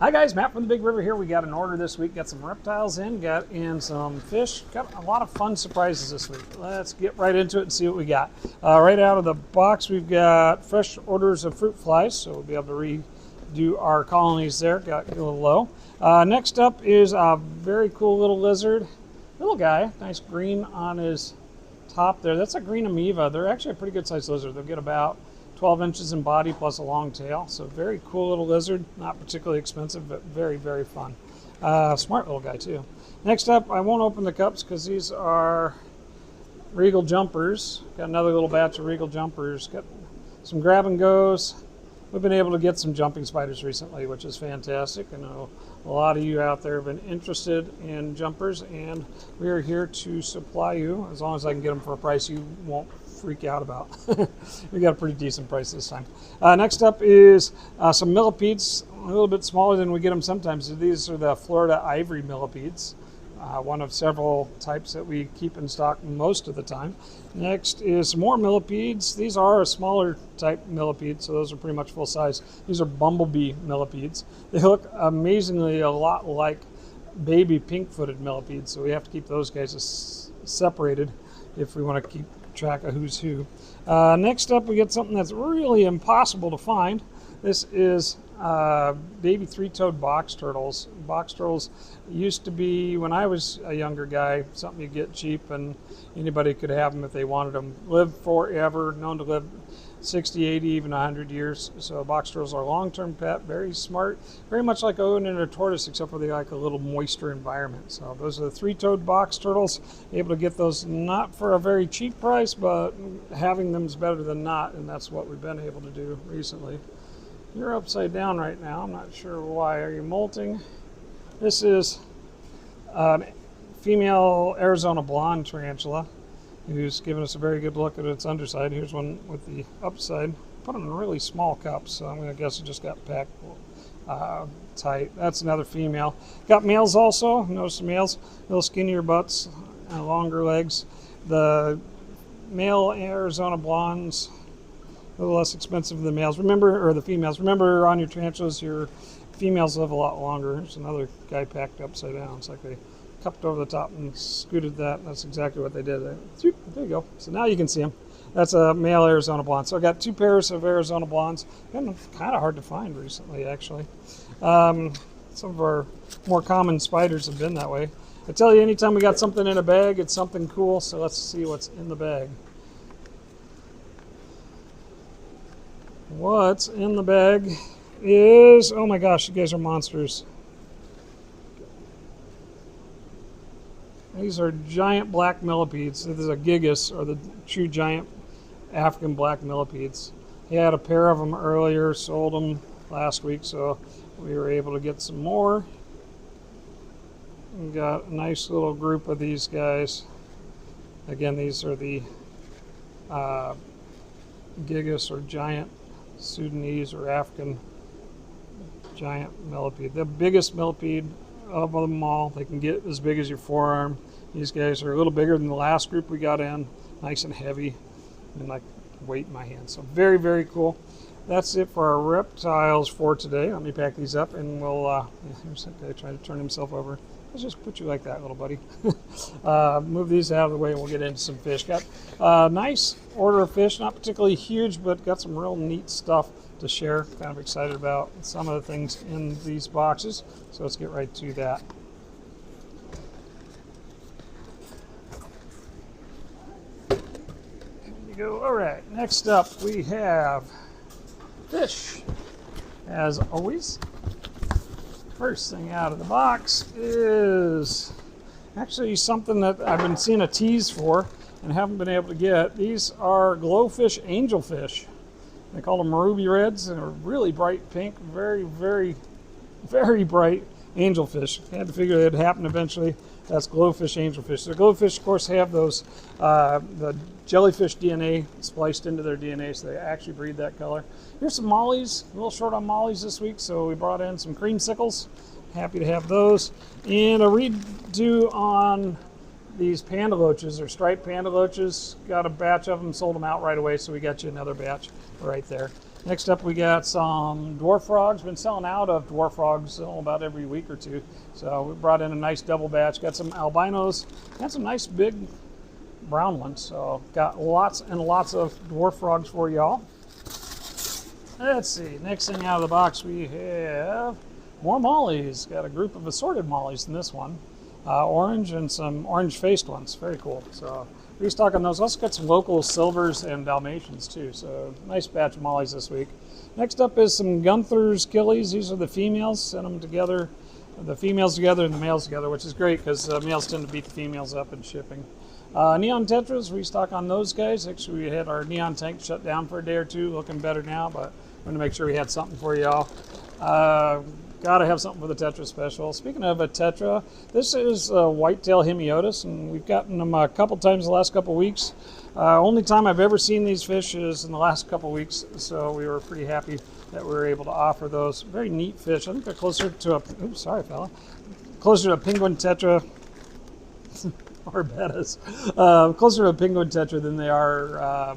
Hi guys, Matt from the Big River here. We got an order this week, got some reptiles in, got in some fish, got a lot of fun surprises this week. Let's get right into it and see what we got. Right out of the box, we've got fresh orders of fruit flies, so we'll be able to redo our colonies there, got a little low. Next up is a very cool little lizard, little guy, nice green on his top there. That's a green amoeba. They're actually a pretty good sized lizard. They'll get about 12 inches in body plus a long tail. So very cool little lizard, not particularly expensive, but very, very fun. Smart little guy too. Next up, I won't open the cups because these are regal jumpers. Got another little batch of regal jumpers. Got some grab and goes. We've been able to get some jumping spiders recently, which is fantastic. I know a lot of you out there have been interested in jumpers, and we are here to supply you as long as I can get them for a price you won't freak out about. We got a pretty decent price this time. Next up is some millipedes, a little bit smaller than we get them sometimes. These are the Florida ivory millipedes, one of several types that we keep in stock most of the time. Next is some more millipedes. These are a smaller type millipede, so those are pretty much full size. These are bumblebee millipedes. They look amazingly a lot like baby pink-footed millipedes, so we have to keep those guys separated if we want to keep track of who's who. Next up, we get something that's really impossible to find. This is baby three-toed box turtles. Box turtles used to be, when I was a younger guy, something you get cheap and anybody could have them if they wanted them. Live forever, known to live 60, 80, even 100 years. So box turtles are a long-term pet, very smart, very much like Odin and a tortoise, except for they like a little moister environment. So those are the three-toed box turtles. Able to get those not for a very cheap price, but having them is better than not, and that's what we've been able to do recently. You're upside down right now. I'm not sure why. Are you molting? This is a female Arizona blonde tarantula who's given us a very good look at its underside. Here's one with the upside. Put them in really small cups, so I'm going to guess it just got packed tight. That's another female. Got males also. Notice the males, a little skinnier butts and longer legs. The male Arizona blondes, a little less expensive than the males. Remember, or the females. Remember, on your tarantulas, your females live a lot longer. There's another guy packed upside down. It's like they cupped over the top and scooted that. That's exactly what they did. There you go. So now you can see them. That's a male Arizona blonde. So I got two pairs of Arizona blondes. Been kind of hard to find recently, actually. Some of our more common spiders have been that way. I tell you, anytime we got something in a bag, it's something cool. So let's see what's in the bag. What's in the bag is, oh my gosh, you guys are monsters. These are giant black millipedes. This is a gigas, or the true giant African black millipedes. He had a pair of them earlier, sold them last week, so we were able to get some more. We got a nice little group of these guys. Again, these are the gigas, or giant Sudanese or African giant millipede. The biggest millipede of them all. They can get as big as your forearm. These guys are a little bigger than the last group we got in. Nice and heavy, and like weight in my hand. So very, very cool. That's it for our reptiles for today. Let me pack these up, and we'll. Here's that guy trying to turn himself over. Let's just put you like that, little buddy. Move these out of the way, and we'll get into some fish. Got a nice order of fish, not particularly huge, but got some real neat stuff to share. Kind of excited about some of the things in these boxes. So let's get right to that. There you go. All right, next up we have fish, as always. First thing out of the box is actually something that I've been seeing a tease for and haven't been able to get. These are glowfish angelfish. They call them ruby reds, and they're really bright pink, very, very, very bright angelfish. I had to figure it'd happen eventually. That's glowfish angelfish. The glowfish, of course, have those the jellyfish DNA spliced into their DNA, so they actually breed that color. Here's some mollies. A little short on mollies this week, so we brought in some creamsicles. Happy to have those. And a redo on these panda loaches, or striped panda loaches. Got a batch of them, sold them out right away, so we got you another batch right there. Next up, we got some dwarf frogs. Been selling out of dwarf frogs about every week or two. So we brought in a nice double batch. Got some albinos and some nice big brown ones. So got lots and lots of dwarf frogs for y'all. Let's see. Next thing out of the box, we have more mollies. Got a group of assorted mollies in this one. Orange and some orange-faced ones. Very cool. So restock on those. Also got some local silvers and Dalmatians too. So nice batch of mollies this week. Next up is some Gunther's Killies. These are the females. Sent them together, the females together and the males together, which is great because males tend to beat the females up in shipping. Neon Tetras, restock on those guys. Actually, we had our neon tank shut down for a day or two. Looking better now, but wanted to make sure we had something for y'all. Gotta have something for the Tetra special. Speaking of a Tetra, this is a whitetail hemiotis, and we've gotten them a couple times the last couple weeks. Only time I've ever seen these fish is in the last couple weeks, so we were pretty happy that we were able to offer those. Very neat fish. I think they're closer to a, oops, sorry fella, closer to a penguin Tetra, or bettas, closer to a penguin Tetra than they are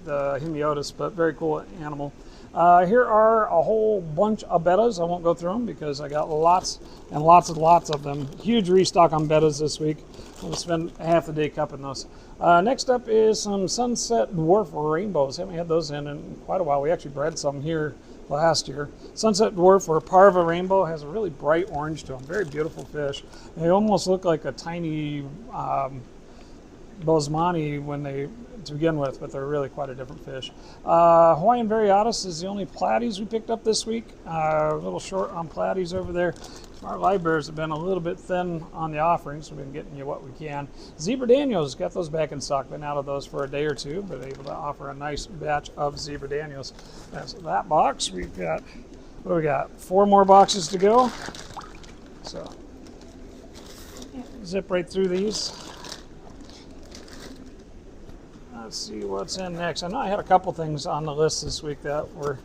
the hemiotis, but very cool animal. Here are a whole bunch of bettas. I won't go through them because I got lots and lots and lots of them. Huge restock on bettas this week. We'll spend half the day cupping those. Next up is some sunset dwarf rainbows. Haven't had those in quite a while. We actually bred some here last year. Sunset dwarf or parva rainbow has a really bright orange to them. Very beautiful fish. They almost look like a tiny Bosemani when they to begin with, but they're really quite a different fish. Hawaiian Variatus is the only platies we picked up this week. A little short on platies over there. Our live bears have been a little bit thin on the offerings, so we've been getting you what we can. Zebra Daniels, got those back in stock. Been out of those for a day or two, but able to offer a nice batch of Zebra Daniels. That's that box. We've got, what do we got? 4 more boxes to go. So zip right through these. Let's see what's in next. I know I had a couple things on the list this week that were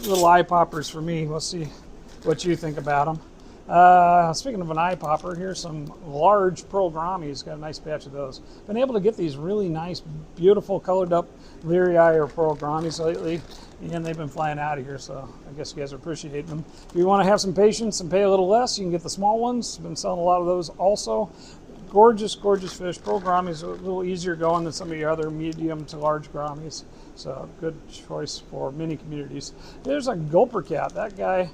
little eye poppers for me. We'll see what you think about them. Speaking of an eye popper, here's some large pearl grammies. Got a nice batch of those. Been able to get these really nice, beautiful colored up leery eye or pearl grammies lately, and they've been flying out of here, so I guess you guys are appreciating them. If you want to have some patience and pay a little less, you can get the small ones. Been selling a lot of those also. Gorgeous, gorgeous fish. Pearl grammies are a little easier going than some of your other medium to large grammies. So good choice for many communities. There's a gulper cat. That guy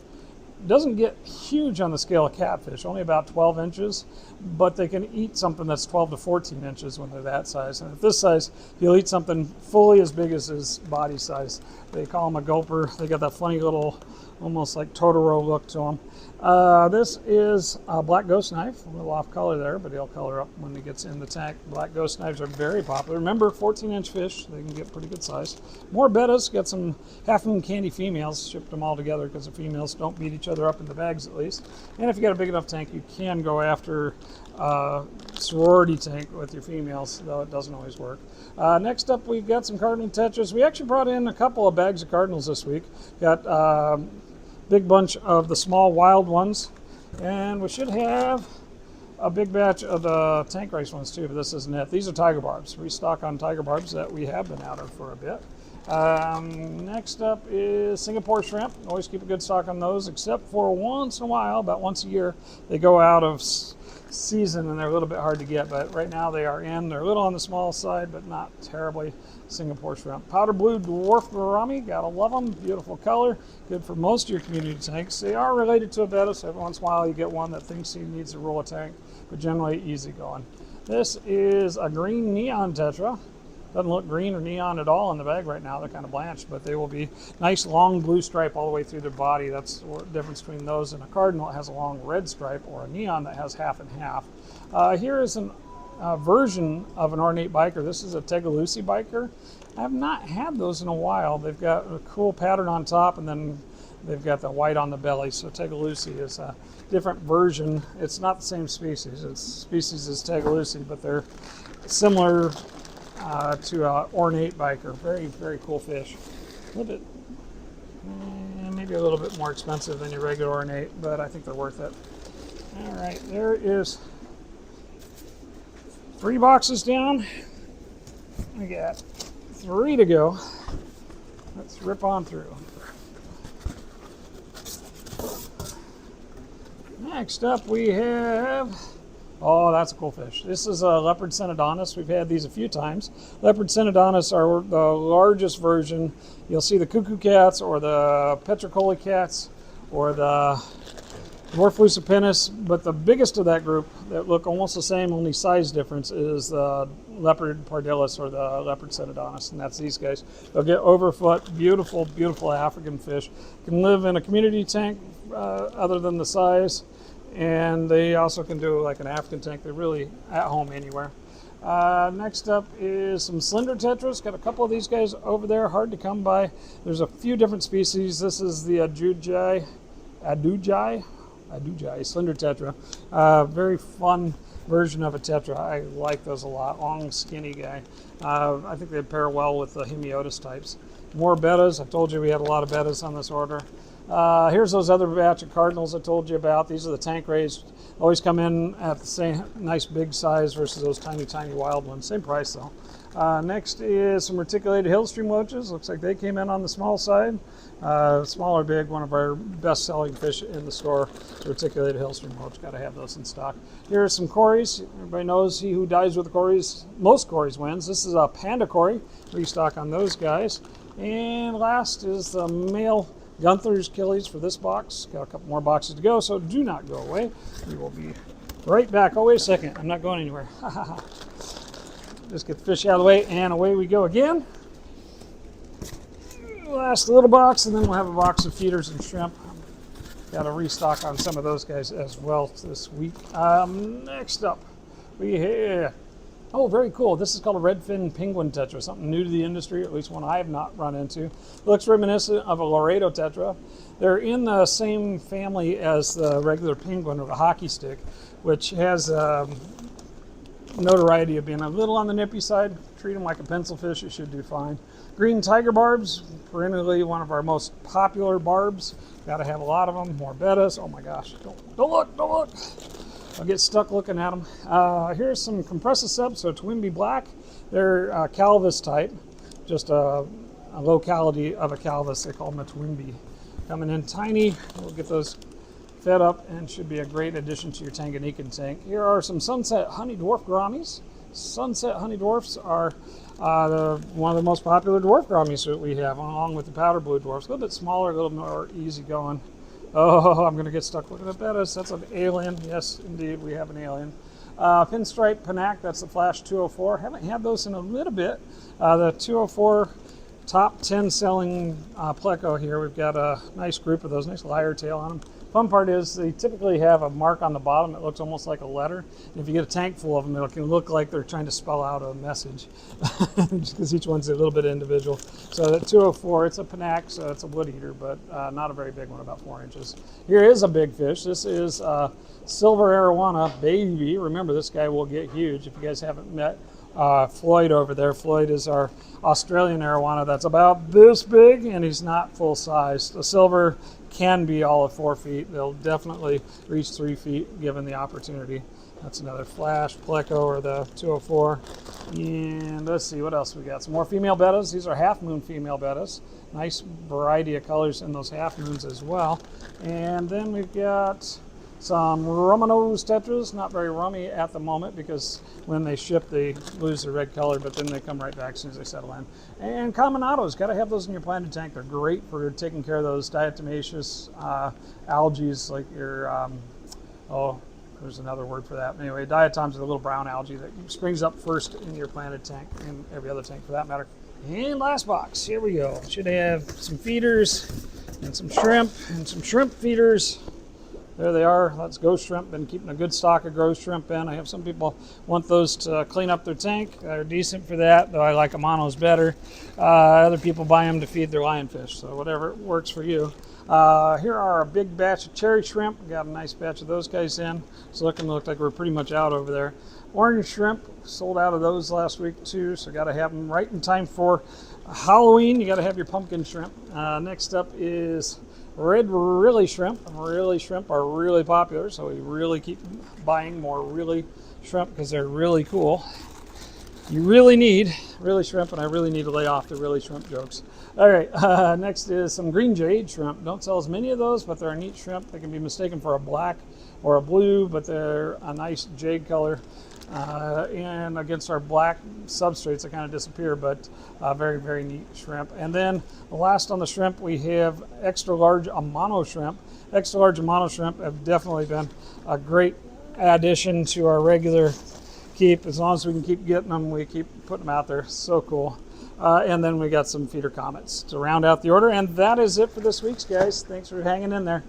doesn't get huge on the scale of catfish, only about 12 inches, but they can eat something that's 12 to 14 inches when they're that size. And at this size, he'll eat something fully as big as his body size. They call him a gulper. They got that funny little, almost like Totoro look to him. This is a black ghost knife, a little off color there, but he'll color up when he gets in the tank. Black ghost knives are very popular. Remember, 14-inch fish, they can get pretty good size. More bettas, got some half-moon candy females, shipped them all together because the females don't beat each other up in the bags at least. And if you got a big enough tank, you can go after sorority tank with your females, though it doesn't always work. Next up, we've got some cardinal tetras. We actually brought in a couple of bags of cardinals this week. Got big bunch of the small wild ones, and we should have a big batch of the tank race ones too, but this isn't it. These are tiger barbs. Restock on tiger barbs that we have been out of for a bit. Next up is Singapore shrimp. Always keep a good stock on those, except for once in a while, about once a year, they go out of season and they're a little bit hard to get, but right now they are in. They're a little on the small side, but not terribly. Singapore shrimp. Powder blue dwarf gourami, gotta love them. Beautiful color, good for most of your community tanks. They are related to a betta, so every once in a while you get one that thinks he needs to roll a tank, but generally easy going. This is a green neon tetra. Doesn't look green or neon at all in the bag right now. They're kind of blanched, but they will be nice long blue stripe all the way through their body. That's the difference between those and a cardinal that has a long red stripe, or a neon that has half and half. Here is an version of an ornate biker. This is a Tegalusi biker. I have not had those in a while. They've got a cool pattern on top, and then they've got the white on the belly. So Tegalusi is a different version. It's not the same species. It's species as Tegalusi, but they're similar to an ornate biker. Very, very cool fish. A little bit, maybe a little bit more expensive than your regular ornate, but I think they're worth it. All right, there is 3 boxes down. We got 3 to go. Let's rip on through. Next up we have, oh, that's a cool fish. This is a leopard synodontis. We've had these a few times. Leopard synodontis are the largest version. You'll see the cuckoo cats or the petricola cats or the dwarf lucipinus, but the biggest of that group that look almost the same, only size difference, is the leopard pardalis or the leopard synodontis, and that's these guys. They'll get overfoot, beautiful, beautiful African fish. Can live in a community tank other than the size, and they also can do like an African tank. They're really at home anywhere. Next up is some slender tetras. Got a couple of these guys over there, hard to come by. There's a few different species. This is the Adujai slender tetra. Very fun version of a tetra. I like those a lot. Long, skinny guy. I think they pair well with the hemiotis types. More bettas. I told you we had a lot of bettas on this order. Here's those other batch of cardinals I told you about. These are the tank raised. Always come in at the same nice big size versus those tiny, tiny wild ones. Same price though. Next is some reticulated hillstream loaches. Looks like they came in on the small side. Small or big, one of our best selling fish in the store, reticulated hillstream loach. Got to have those in stock. Here are some cories. Everybody knows he who dies with the cories, most cories wins. This is a panda cory. Restock on those guys. And last is the male Gunther's Achilles for this box. Got a couple more boxes to go, so do not go away. We will be right back. Oh, wait a second. I'm not going anywhere. Just get the fish out of the way, and away we go again. Last little box, and then we'll have a box of feeders and shrimp. Got a restock on some of those guys as well this week. Next up, we have, oh, very cool. This is called a redfin penguin tetra, something new to the industry, at least one I have not run into. Looks reminiscent of a Laredo tetra. They're in the same family as the regular penguin or the hockey stick, which has notoriety of being a little on the nippy side. Treat them like a pencil fish, it should do fine. Green tiger barbs, perennially one of our most popular barbs. Got to have a lot of them. More bettas. Oh my gosh! Don't look! I'll get stuck looking at them. Here's some compressor subs. So Twimby black. They're Calvus type, just a locality of a Calvus. They call them a Twimby. Coming in tiny. We'll get those fed up and should be a great addition to your Tanganyikan tank. Here are some sunset honey dwarf gouramis. Sunset honey dwarfs are one of the most popular dwarf gouramis that we have, along with the powder blue dwarfs. A little bit smaller, a little more easygoing. Oh, I'm going to get stuck looking at that. That's an alien. Yes, indeed, we have an alien. Pinstripe Panac, that's the Flash 204. Haven't had those in a little bit. The 204 top 10 selling pleco here. We've got a nice group of those, nice lyre tail on them. Fun part is they typically have a mark on the bottom that looks almost like a letter. And if you get a tank full of them, it can look like they're trying to spell out a message, just because each one's a little bit individual. So that 204, it's a Panac, so it's a wood eater, but not a very big one, about 4 inches. Here is a big fish. This is silver arowana baby. Remember, this guy will get huge. If you guys haven't met Floyd over there, Floyd is our Australian arowana that's about this big, and he's not full size. The silver can be all of 4 feet. They'll definitely reach 3 feet given the opportunity. That's another Flash pleco, or the 204. And let's see what else we got. Some more female bettas. These are half moon female bettas. Nice variety of colors in those half moons as well. And then we've got some Romanos tetras, not very rummy at the moment because when they ship they lose their red color, but then they come right back as soon as they settle in. And Cominatos, got to have those in your planted tank. They're great for taking care of those diatomaceous algae, like your, oh, there's another word for that. Anyway, diatoms are the little brown algae that springs up first in your planted tank, and every other tank for that matter. And last box, here we go. Should have some feeders and some shrimp and some shrimp feeders. There they are. That's ghost shrimp. Been keeping a good stock of ghost shrimp in. I have some people want those to clean up their tank. They're decent for that, though I like Amanos better. Other people buy them to feed their lionfish, so whatever works for you. Here are a big batch of cherry shrimp. We got a nice batch of those guys in. It's looking like we're pretty much out over there. Orange shrimp, sold out of those last week too, so got to have them right in time for Halloween. You got to have your pumpkin shrimp. Next up is red really shrimp. Really shrimp are really popular, so we really keep buying more really shrimp because they're really cool. you really need really shrimp, and I really need to lay off the really shrimp jokes. All right, next is some green jade shrimp. Don't sell as many of those, but they're a neat shrimp. They can be mistaken for a black or a blue, but they're a nice jade color. And against our black substrates, they kind of disappear, but very, very neat shrimp. And then last on the shrimp, we have extra large Amano shrimp. Extra large Amano shrimp have definitely been a great addition to our regular keep. As long as we can keep getting them, we keep putting them out there. So cool. And then we got some feeder comets to round out the order. And that is it for this week's, guys. Thanks for hanging in there.